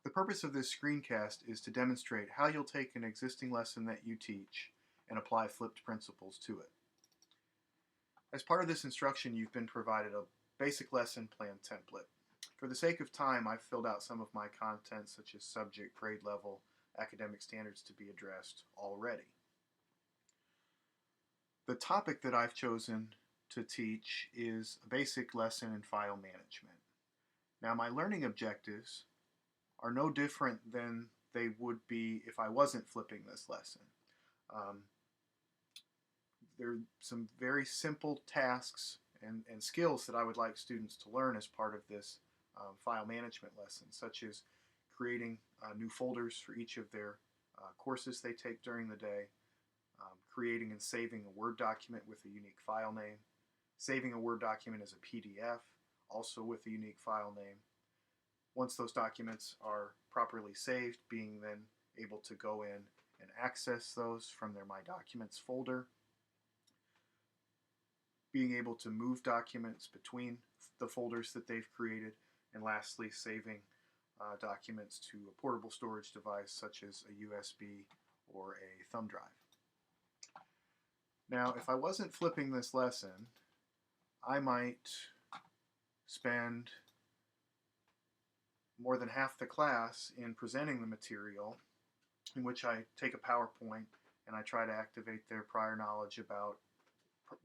The purpose of this screencast is to demonstrate how you'll take an existing lesson that you teach and apply flipped principles to it. As part of this instruction, you've been provided a basic lesson plan template. For the sake of time, I've filled out some of my content, such as subject, grade level, academic standards to be addressed already. The topic that I've chosen to teach is a basic lesson in file management. Now, my learning objectives are no different than they would be if I wasn't flipping this lesson. Um, there are some very simple tasks and skills that I would like students to learn as part of this file management lesson, such as creating new folders for each of their courses they take during the day, creating and saving a Word document with a unique file name, saving a Word document as a PDF, also with a unique file name. Once those documents are properly saved, being then able to go in and access those from their My Documents folder, being able to move documents between the folders that they've created, and lastly, saving documents to a portable storage device such as a USB or a thumb drive. Now, if I wasn't flipping this lesson, I might spend more than half the class in presenting the material, in which I take a PowerPoint and I try to activate their prior knowledge about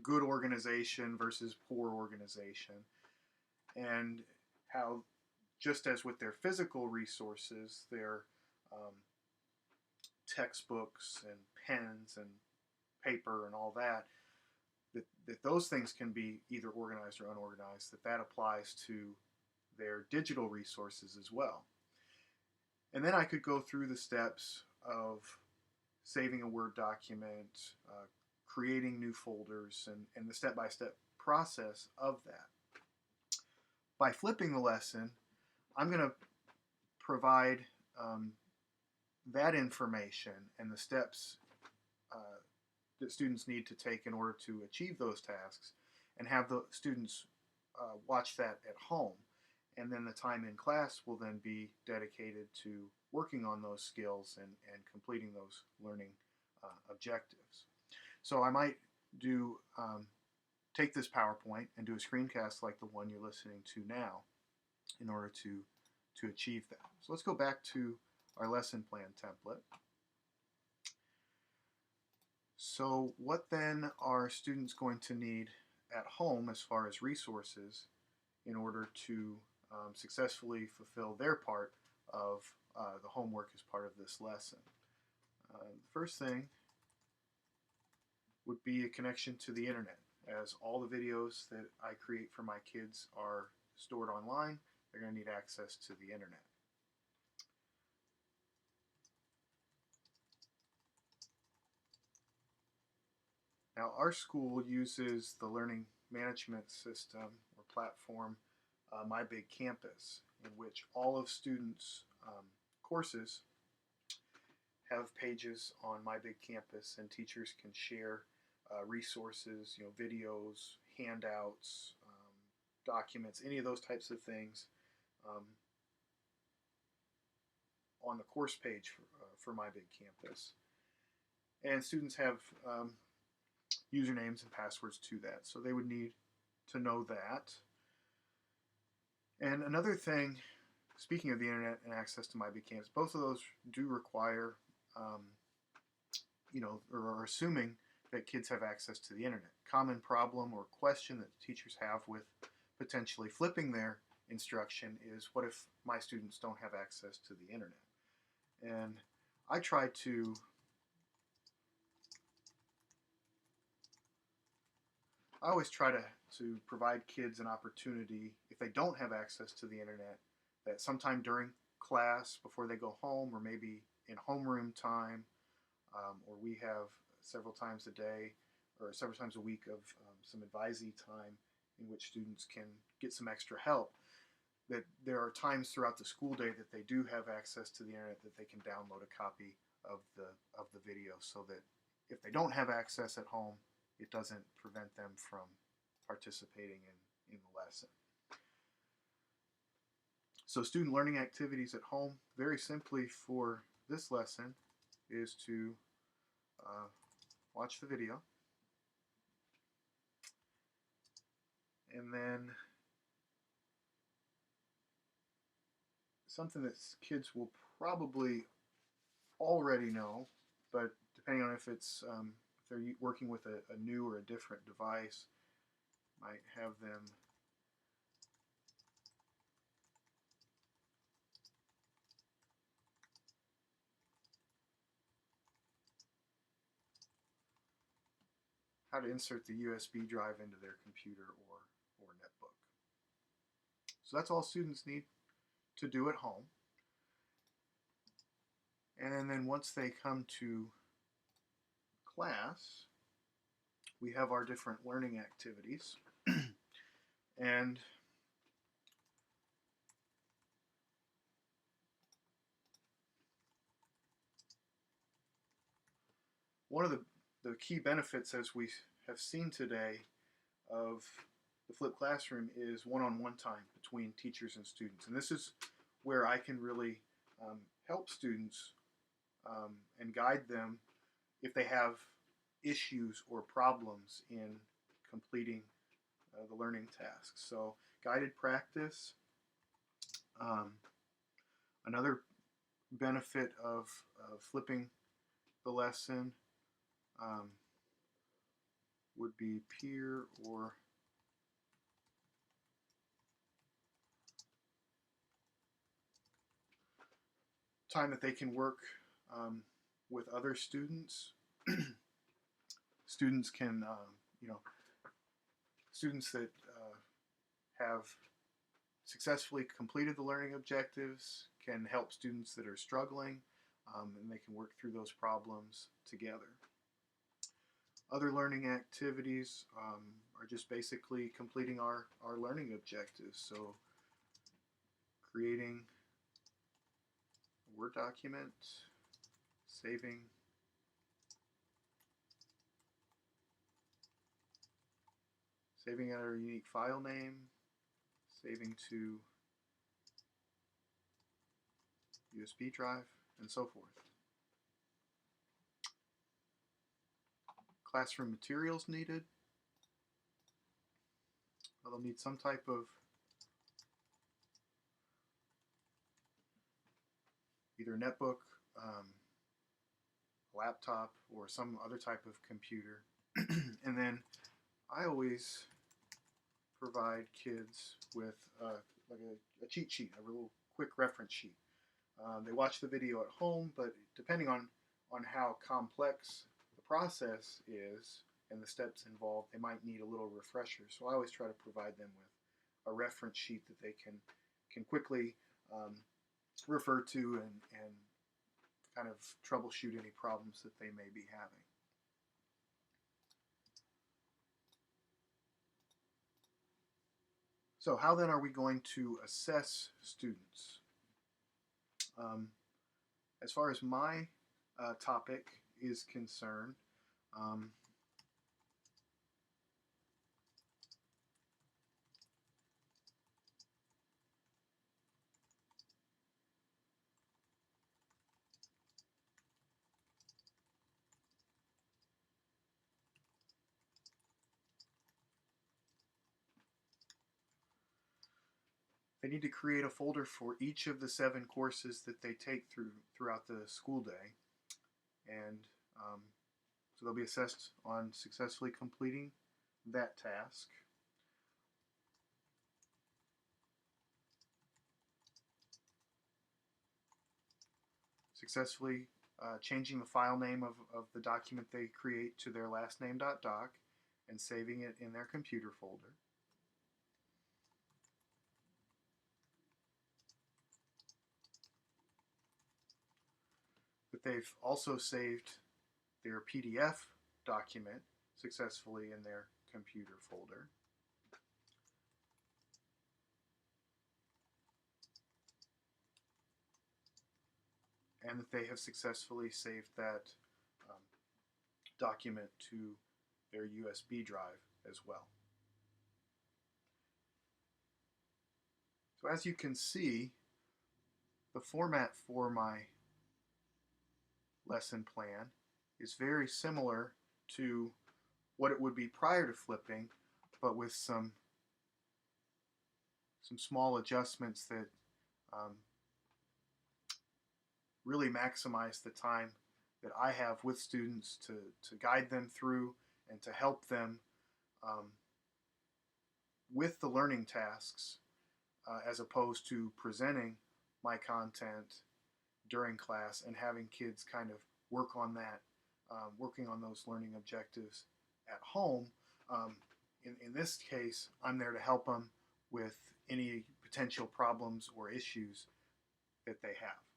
good organization versus poor organization, and how, just as with their physical resources, their textbooks and pens and paper and all that, that those things can be either organized or unorganized, that applies to their digital resources as well. And then I could go through the steps of saving a Word document, creating new folders, and the step-by-step process of that. By flipping the lesson, I'm going to provide that information and the steps that students need to take in order to achieve those tasks, and have the students watch that at home. And then the time in class will then be dedicated to working on those skills and completing those learning objectives. So I might take this PowerPoint and do a screencast like the one you're listening to now in order to achieve that. So let's go back to our lesson plan template. So what then are students going to need at home as far as resources in order to successfully fulfill their part of the homework as part of this lesson? The first thing would be a connection to the internet, as all the videos that I create for my kids are stored online. They're going to need access to the internet. Now, our school uses the learning management system or platform, My Big Campus, in which all of students' courses have pages on My Big Campus, and teachers can share resources, videos, handouts, documents, any of those types of things on the course page for My Big Campus. And students have usernames and passwords to that, so they would need to know that. And another thing, speaking of the internet and access to My Big Campus, both of those do require, or are assuming that kids have access to the internet. Common problem or question that teachers have with potentially flipping their instruction is, what if my students don't have access to the internet? And I always try to provide kids an opportunity, if they don't have access to the internet, that sometime during class, before they go home, or maybe in homeroom time, or we have several times a day or several times a week of some advisee time in which students can get some extra help, that there are times throughout the school day that they do have access to the internet, that they can download a copy of the video, so that if they don't have access at home, it doesn't prevent them from participating in the lesson. So student learning activities at home, very simply for this lesson, is to watch the video, and then something that kids will probably already know, but depending on if they're working with a new or a different device, might have them how to insert the USB drive into their computer or netbook. So that's all students need to do at home. And then once they come to class, we have our different learning activities. And one of the key benefits, as we have seen today, of the flipped classroom is one-on-one time between teachers and students. And this is where I can really help students and guide them if they have issues or problems in completing the learning tasks. So guided practice. Another benefit of flipping the lesson would be peer or time that they can work with other students. Students can, students that have successfully completed the learning objectives can help students that are struggling, and they can work through those problems together. Other learning activities are just basically completing our learning objectives. So creating a Word document, saving at our unique file name, saving to USB drive, and so forth. Classroom materials needed. Well, they'll need some type of either netbook, laptop, or some other type of computer. And then I always provide kids with like a cheat sheet, a real quick reference sheet. They watch the video at home, but depending on how complex the process is and the steps involved, they might need a little refresher. So I always try to provide them with a reference sheet that they can quickly refer to and kind of troubleshoot any problems that they may be having. So how then are we going to assess students? As far as my topic is concerned, they need to create a folder for each of the 7 courses that they take throughout the school day. And so they'll be assessed on successfully completing that task. Successfully changing the file name of the document they create to their lastname.doc and saving it in their computer folder. That they've also saved their PDF document successfully in their computer folder. And that they have successfully saved that document to their USB drive as well. So as you can see, the format for my lesson plan is very similar to what it would be prior to flipping, but with some small adjustments that um, really maximize the time that I have with students to guide them through and to help them um, with the learning tasks, as opposed to presenting my content during class and having kids kind of work on that, working on those learning objectives at home. Um, in this case, I'm there to help them with any potential problems or issues that they have.